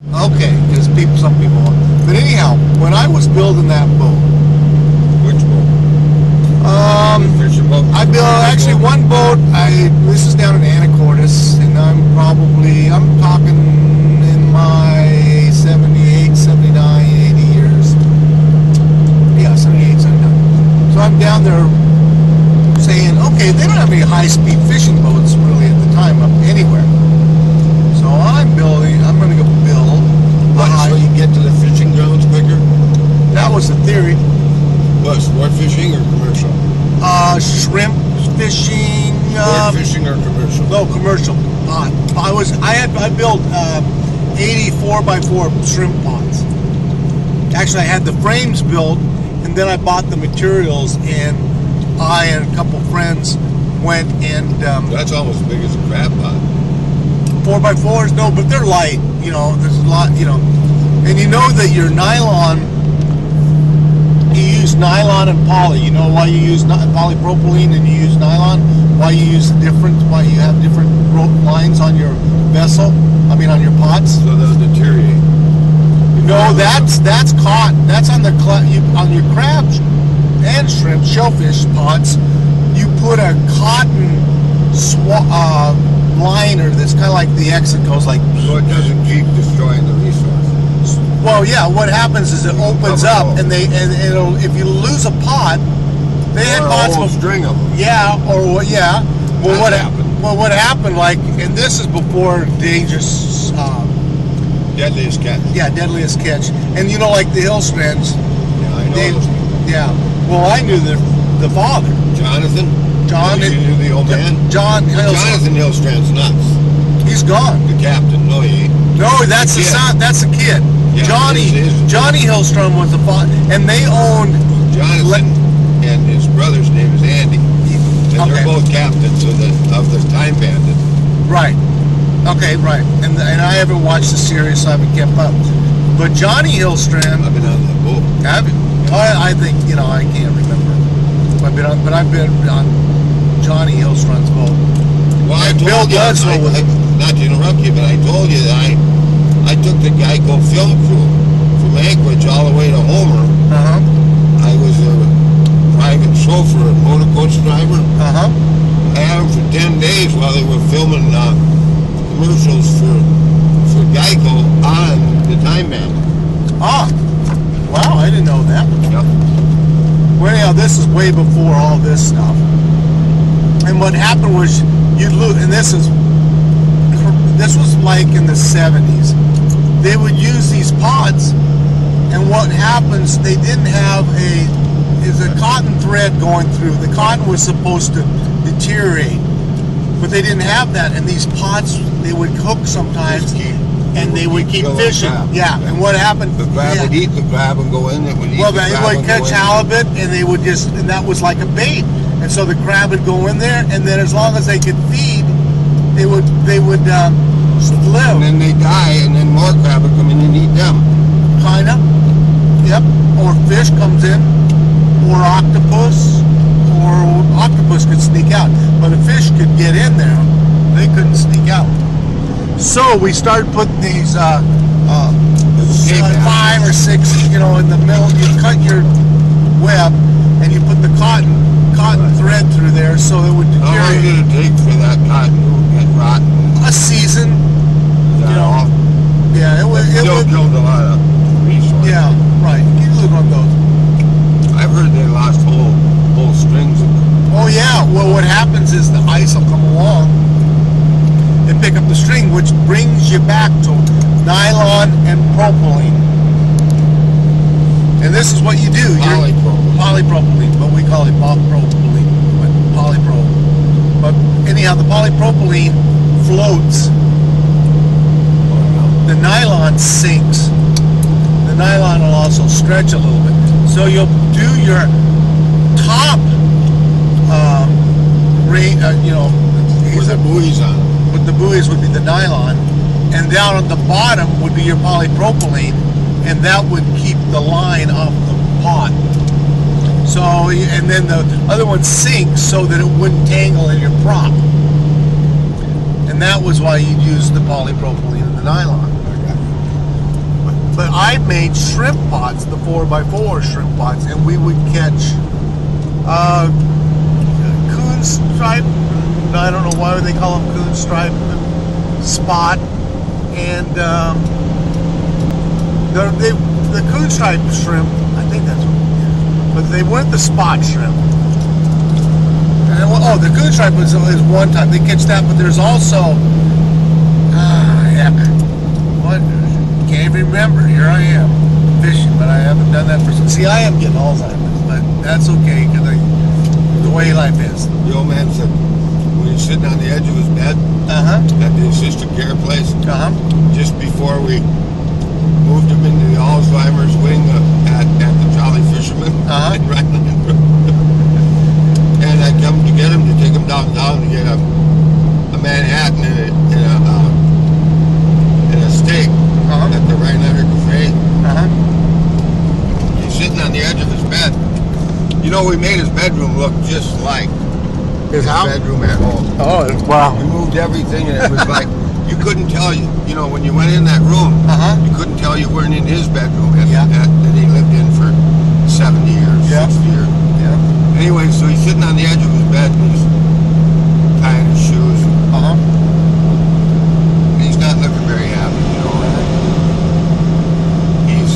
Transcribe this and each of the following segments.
Okay, because some people want. But anyhow, when I was building that boat, Which boat? Fishing boat? I built actually one boat. This is down in Anacortes, and I'm talking in my 78, 79, 80 years. Yeah, 78, 79. So I'm down there saying, okay, they don't have any high-speed fishing boats really at the time up anywhere. So I'm going to go build. So you get to the fishing grounds quicker? That was the theory. What, sport fishing or commercial? Shrimp fishing. Sport fishing or commercial? No, commercial. I built 84 by 4 shrimp ponds. Actually, I had the frames built, and then I bought the materials, and I and a couple friends went and. That's almost as big as a crab pot. 4x4s, no, but they're light. You know, there's a lot. You know, and you know that your nylon. You use nylon and poly. You know why you use polypropylene and you use nylon? Why you use why you have different lines on your vessel? I mean, on your pots. So they'll deteriorate. No, that's cotton. That's on on your crabs and shrimp, shellfish pots. You put a cotton liner that's kind of like the X that goes like. So it doesn't keep destroying the resource. Well, yeah. What happens is it opens up, and it'll. If you lose a pot, they had pots. A whole string of them. Yeah, or yeah. Well, what happened? Well, what happened? Like, and this is before dangerous. Deadliest catch. Yeah, deadliest catch. And you know, like the Hillstrands. Yeah, I know those people. Yeah. Well, I knew the father. Jonathan? John. You knew the old man? John Hillstrand. Jonathan Hillstrand's nuts. He's gone. The captain. No, he ain't. No, that's the son. That's the kid. Yeah, Johnny Hillstrom was the father, and they owned. Jonathan and his brother's name is Andy. And they're both captains of the Time Bandit. Right. Okay, right. And I haven't watched the series, so I haven't kept up. But Johnny Hillstrand. I've been on that boat. Have you? I think, I can't remember. But I've been on Johnny Hillstrand's boat. Well, I Bill told you, Guzzo not to interrupt you, but I told you that I took the Geico film crew from Anchorage all the way to Homer. Uh-huh. I was a private chauffeur and motor coach driver. Uh-huh. I had them for 10 days while they were filming commercials for Geico on the Time Bandit. Ah. Wow, I didn't know that. Yep. Well, anyhow, this is way before all this stuff. And what happened was you'd lose, and this was like in the 70s. They would use these pods, and what happens, they didn't have a cotton thread going through. The cotton was supposed to deteriorate, but they didn't have that, and these pods, they would hook sometimes, and they would keep fishing. Yeah, and what happened? The crab would eat the crab and go in. It would eat the crab. Well, they would catch halibut, and they would and that was like a bait. And so the crab would go in there, and then as long as they could feed, they would live. And then they die, and then more crab would come in and eat them. Kinda. Yep. Or fish comes in, or octopus could sneak out. But a fish could get in there, they couldn't sneak out. So we started putting these 5 or 6, in the middle. You cut your web, and you put the cotton thread through there, so it would deteriorate. How long did it take for that cotton to get rotten? A season. All? Yeah, it would. Killed a lot of resources. Yeah, right. You live on those. I've heard they lost whole strings of them. Oh yeah. Well, what happens is the ice will come along and pick up the string, which brings you back to nylon and propylene. And this is what you do. Polypropylene, but we call it propylene, but polypropylene. But anyhow, the polypropylene floats. The nylon sinks. The nylon will also stretch a little bit. So you'll do your top, with the buoys on them. With the buoys would be the nylon, and down at the bottom would be your polypropylene, and that would keep the line off the pot. So, and then the other one sinks so that it wouldn't tangle in your prop. And that was why you'd use the polypropylene and the nylon. I made shrimp pots, the 4x4 shrimp pots, and we would catch coon stripe. I don't know why they call them coon stripe, spot, and the coon stripe shrimp. I think that's what it is, but they weren't the spot shrimp. And, oh, the coon stripe is one type. They catch that, but there's also heck, what? Can't even remember. Here I am fishing, but I haven't done that for some. See, I am getting Alzheimer's, but that's okay because the way life is. The old man said when he's sitting on the edge of his bed at the assisted care place, just before we moved him into the Alzheimer's wing at the Jolly Fisherman in Rhineland. And I come to get him to take him downtown to get a Manhattan and a steak at the Rhineland Cafe. He's sitting on the edge of his bed. You know, we made his bedroom look just like his bedroom at home. Oh, wow. We moved everything, and it was like you couldn't tell you know, when you went in that room, you couldn't tell you weren't in his bedroom that he lived in for 70 years, 60 years. Anyway, so he's sitting on the edge of his bed and he's tying his shoes. And he's not looking very happy, you know. He's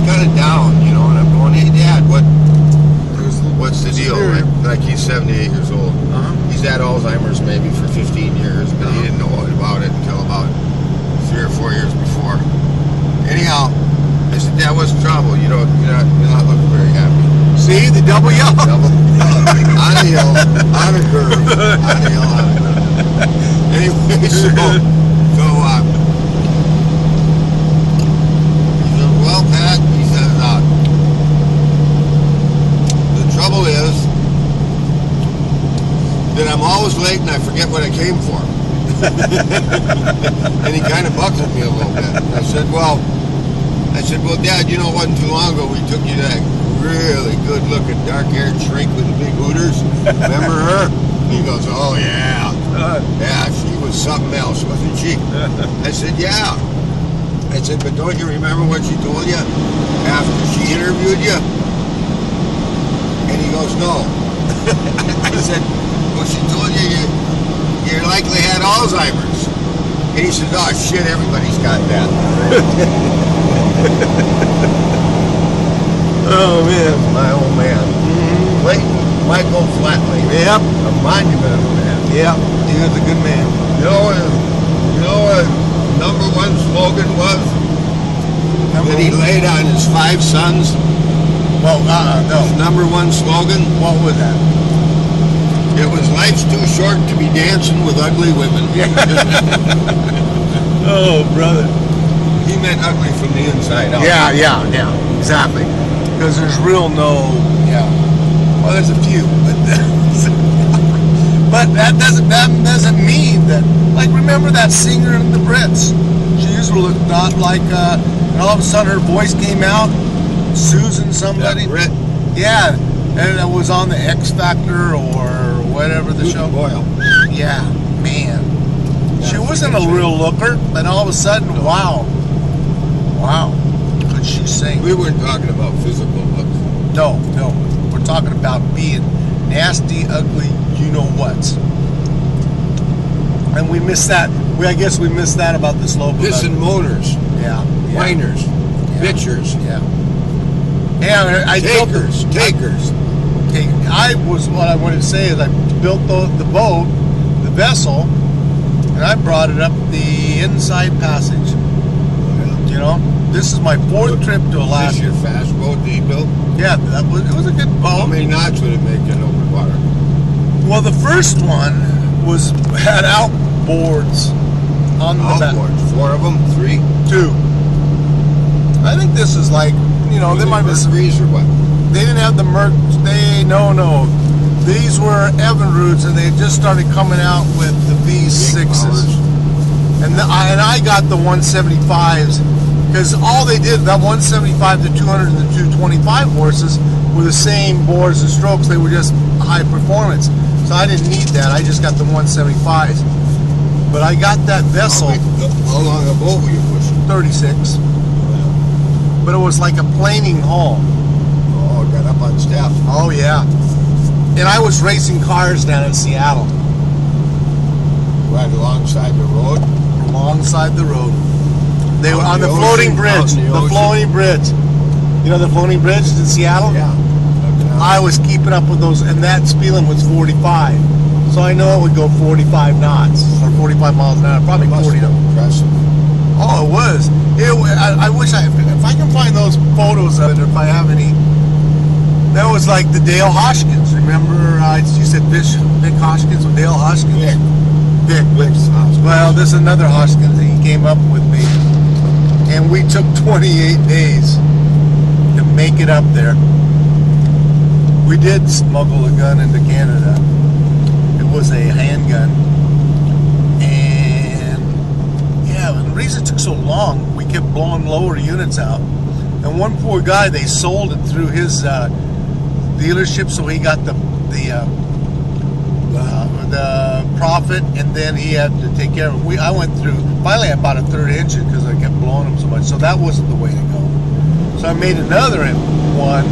kind of down, you know, and I'm going, hey Dad, what's the deal? Like he's 78 years old. He's had Alzheimer's maybe for 15 years, but he didn't know about it until about 3 or 4 years before. Anyhow, I said, Dad, what's the trouble? You know, you're not looking very happy. See, the double yellow. On a hill, on a curve, on a hill, on a curve. Anyway, he said, well, Pat, he says, the trouble is that I'm always late and I forget what I came for. And he kind of buckled me a little bit. And I said, well, Dad, you know, it wasn't too long ago we took you to that really good-looking, dark-haired shrink with the big hooters. Remember her? He goes, oh, yeah. Yeah, she was something else, wasn't she? I said, yeah. I said, but don't you remember what she told you after she interviewed you? And he goes, no. I said, well, she told you you likely had Alzheimer's. And he said, oh, shit, everybody's got that. Oh, man. My old man. Clayton Michael Flatley. Yep. A monument of a man. Yep. He was a good man. You know what number one slogan was? That he laid on his 5 sons? Well, no. His number one slogan? What was that? It was, life's too short to be dancing with ugly women. Oh, brother. He meant ugly from the inside out. Yeah, exactly. Because there's well, there's a few, but that doesn't mean that. Like, remember that singer in the Brits? She used to look not like, and all of a sudden her voice came out, Susan somebody. Brit. Yeah, and it was on the X Factor or whatever the show. Boyle. Yeah, man. She wasn't a real looker, but all of a sudden, wow, could she sing? We weren't talking about physical looks. No, we're talking about being nasty, ugly, you know what? And we missed that. I guess we missed that about this local. Pissing moaners. Yeah. Whiners. Bitchers. Yeah. Yeah, I takers. Okay, what I wanted to say is I built the boat, the vessel, and I brought it up the inside passage. You know, this is my 4th trip to Alaska. Is this your fast boat that you built? Yeah, it was a good boat. How many knots would it make in open water? Well, the first one had outboards on the back. Outboards, 4 of them, 3, 2. I think this is like, you know, they might be Mercury's or what? They didn't have the Merc. No. These were Evinrudes, and they had just started coming out with the V6s. And I got the 175s because all they did, that 175, the 200, and the 225 horses were the same bores and strokes. They were just high performance. So I didn't need that. I just got the 175s. But I got that vessel. How long a boat were you pushing? 30 36, but it was like a planing hull. Oh, got up on step. Oh yeah, and I was racing cars down in Seattle. Right alongside the road. Alongside the road. They were on the ocean, floating bridge. out in the The ocean. floating bridge. You know the floating bridge in Seattle? Yeah. I was keeping up with those, and that speed limit was 45. So I know it would go 45 knots, or 45 miles an hour, probably Must 40. have been impressive. Oh, it was. I wish if I can find those photos of it, if I have any. That was like the Dale Hoskins. Remember, you said Vic Hoskins or Dale Hoskins? Vic. Well, there's another Hoskins. He came up with me, and we took 28 days to make it up there. We did smuggle a gun into Canada. It was a handgun, and yeah, the reason it took so long, we kept blowing lower units out. And one poor guy, they sold it through his dealership, so he got the profit, and then he had to take care of it. I went through, finally I bought a third engine because I kept blowing them so much, so that wasn't the way to go. So I made another one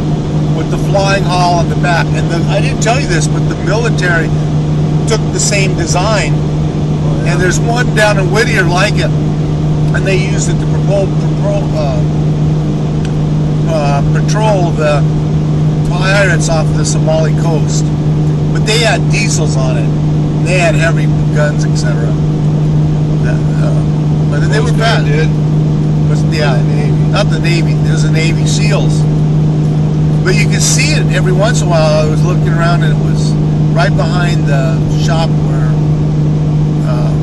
with the flying hull on the back, and I didn't tell you this, but the military took the same design, and there's one down in Whittier like it, and they used it to patrol the pirates off the Somali coast. But they had diesels on it. They had heavy guns, etc. But they were bad. Yeah, not the Navy. There's the Navy SEALs. But you could see it every once in a while. I was looking around, and it was right behind the shop where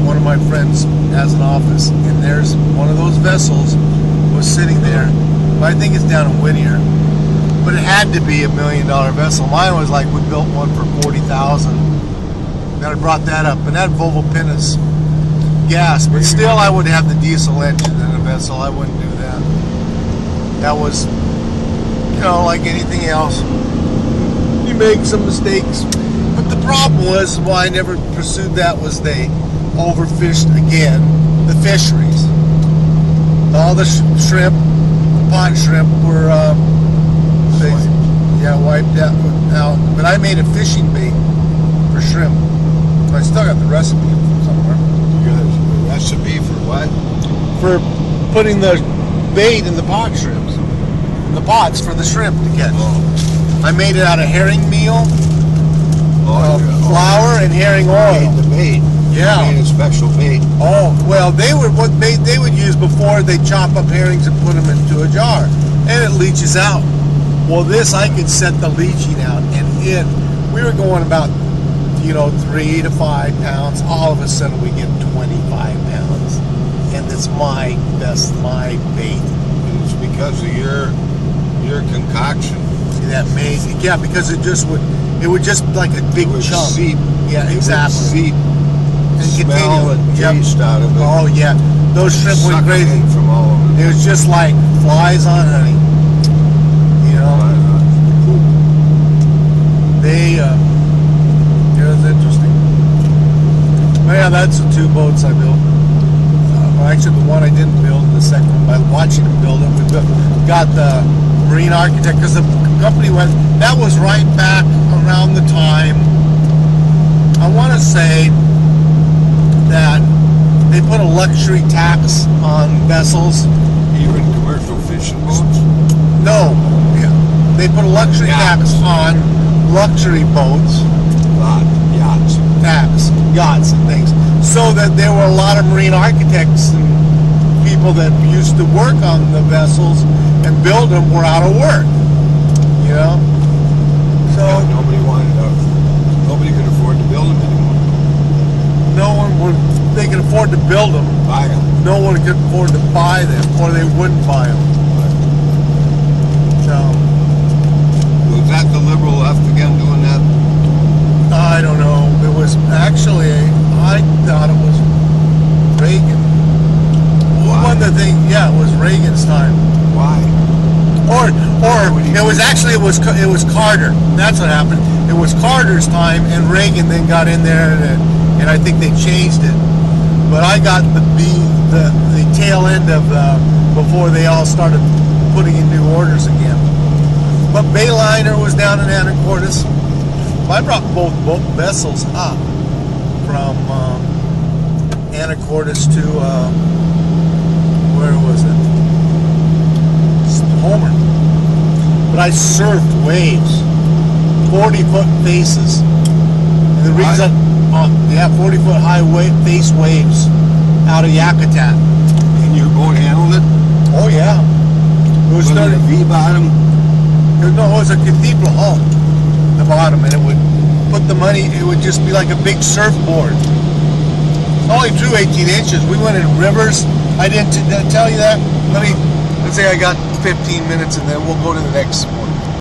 one of my friends has an office. And there's one of those vessels was sitting there. But I think it's down in Whittier. But it had to be $1 million vessel. Mine was like, we built one for 40,000. Then I brought that up, and that Volvo Pinnace gas. But still, I would have the diesel engine in a vessel. I wouldn't do that. That was, you know, like anything else. You make some mistakes. But the problem was, why I never pursued that, was they overfished again the fisheries. All the shrimp, pot shrimp were. Wiped out. But I made a fishing bait for shrimp. I still got the recipe somewhere. You got a recipe for what? For putting the bait in the pot shrimps. In the pots for the shrimp to catch. Oh. I made it out of herring meal, flour, and herring oil. Made the bait. Yeah. You made a special bait. Oh, well, they were what bait they would use before they chop up herrings and put them into a jar. And it leaches out. Well, this, I could set the leaching out, and we were going about, 3 to 5 pounds. All of a sudden, we get 25 pounds, and it's my bait. And it's because of your concoction. See, that made, yeah, because it would just like a big It would chunk. seep. Yeah, exactly. It would seep. And Smell and Yep. taste out of it. Oh yeah, those shrimp went Sucking crazy. in from all over. It was just like flies on honey. It was interesting. But yeah, that's the 2 boats I built. Actually, the one I didn't build, the second one, by watching them build it, we got the marine architect, because the company went, that was right back around the time, I want to say that they put a luxury tax on vessels. Even commercial fishing boats. No, yeah. They put a luxury tax on luxury boats. Yachts and things. So that there were a lot of marine architects and people that used to work on the vessels and build them were out of work. So Nobody could afford to build them anymore. they could afford to build them. Buy them. No one could afford to buy them, or they wouldn't buy them. So Was that the liberal left again doing that? I don't know. It was actually, I thought it was Reagan. Why? One of the things, yeah, it was Reagan's time. Why? Or it was actually it was Carter. That's what happened. It was Carter's time, and Reagan then got in there, and I think they changed it. But I got the tail end of before they all started putting in new orders again. But Bayliner was down in Anacortes. I brought both vessels up from Anacortes to where was it? Homer. But I surfed waves, 40-foot faces. And the reason, 40-foot high face waves out of Yakutat. And your boat handled it? Oh yeah. It was a V-bottom? No, it was a cathedral hull, the bottom, and it would put the money, it would just be like a big surfboard. Only drew 18 inches. We went in rivers. I didn't tell you that. Let's say I got 15 minutes and then we'll go to the next